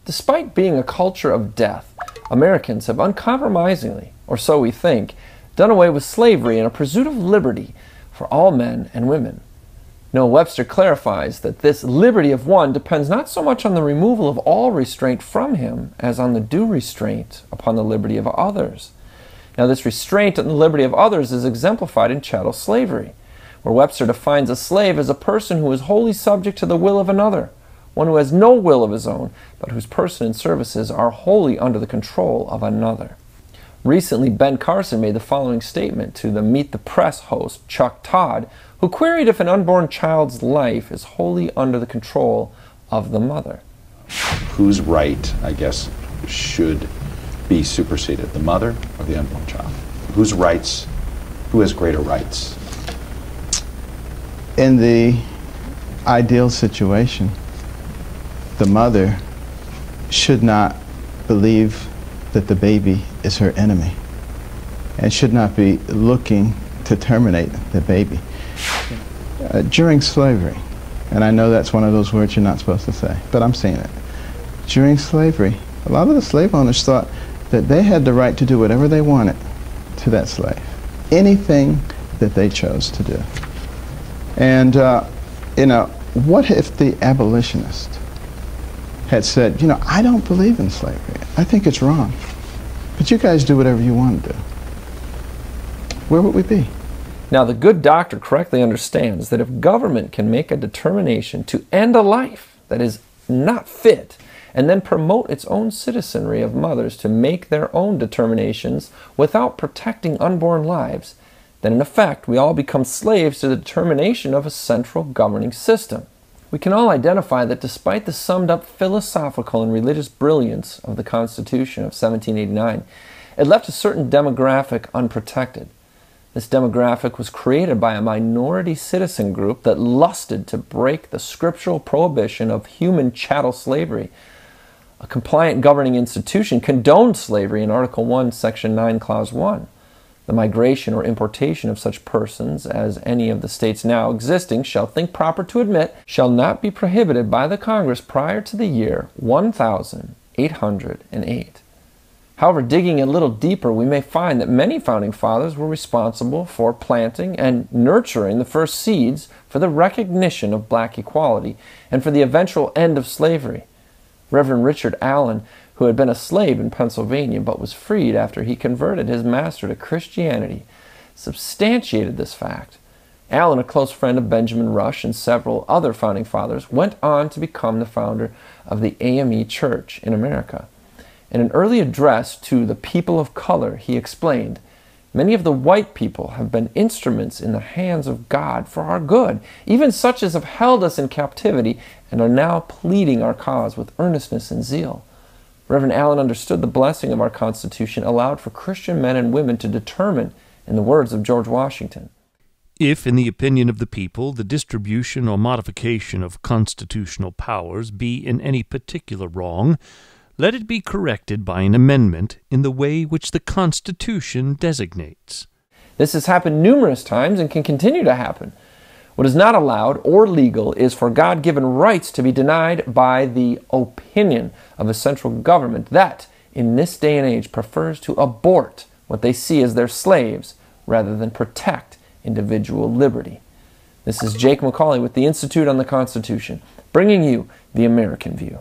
Despite being a culture of death, Americans have uncompromisingly, or so we think, done away with slavery in a pursuit of liberty for all men and women. Webster clarifies that this liberty of one depends not so much on the removal of all restraint from him as on the due restraint upon the liberty of others. Now, this restraint on the liberty of others is exemplified in chattel slavery, where Webster defines a slave as a person who is wholly subject to the will of another, one who has no will of his own, but whose person and services are wholly under the control of another. Recently, Ben Carson made the following statement to the Meet the Press host, Chuck Todd, who queried if an unborn child's life is wholly under the control of the mother. Whose right, I guess, should be superseded, the mother or the unborn child? Whose rights, who has greater rights? In the ideal situation, the mother should not believe that the baby is her enemy and should not be looking to terminate the baby. During slavery, and I know that's one of those words you're not supposed to say, but I'm saying it. During slavery, a lot of the slave owners thought that they had the right to do whatever they wanted to that slave, anything that they chose to do. And, what if the abolitionist had said, I don't believe in slavery. I think it's wrong. But you guys do whatever you want to do. Where would we be? Now, the good doctor correctly understands that if government can make a determination to end a life that is not fit, and then promote its own citizenry of mothers to make their own determinations without protecting unborn lives, then in effect we all become slaves to the determination of a central governing system. We can all identify that despite the summed up philosophical and religious brilliance of the Constitution of 1789, it left a certain demographic unprotected. This demographic was created by a minority citizen group that lusted to break the scriptural prohibition of human chattel slavery. A compliant governing institution condoned slavery in Article 1, Section 9, Clause 1. The migration or importation of such persons as any of the states now existing shall think proper to admit shall not be prohibited by the Congress prior to the year 1808. However, digging a little deeper, we may find that many founding fathers were responsible for planting and nurturing the first seeds for the recognition of black equality and for the eventual end of slavery. Reverend Richard Allen, who had been a slave in Pennsylvania but was freed after he converted his master to Christianity, substantiated this fact. Allen, a close friend of Benjamin Rush and several other founding fathers, went on to become the founder of the AME Church in America. In an early address to the people of color, he explained, "Many of the white people have been instruments in the hands of God for our good, even such as have held us in captivity and are now pleading our cause with earnestness and zeal." Reverend Allen understood the blessing of our Constitution allowed for Christian men and women to determine, in the words of George Washington, "If, in the opinion of the people, the distribution or modification of constitutional powers be in any particular wrong, let it be corrected by an amendment in the way which the Constitution designates." This has happened numerous times and can continue to happen. What is not allowed or legal is for God-given rights to be denied by the opinion of a central government that, in this day and age, prefers to abort what they see as their slaves rather than protect individual liberty. This is Jake MacAulay with the Institute on the Constitution, bringing you the American View.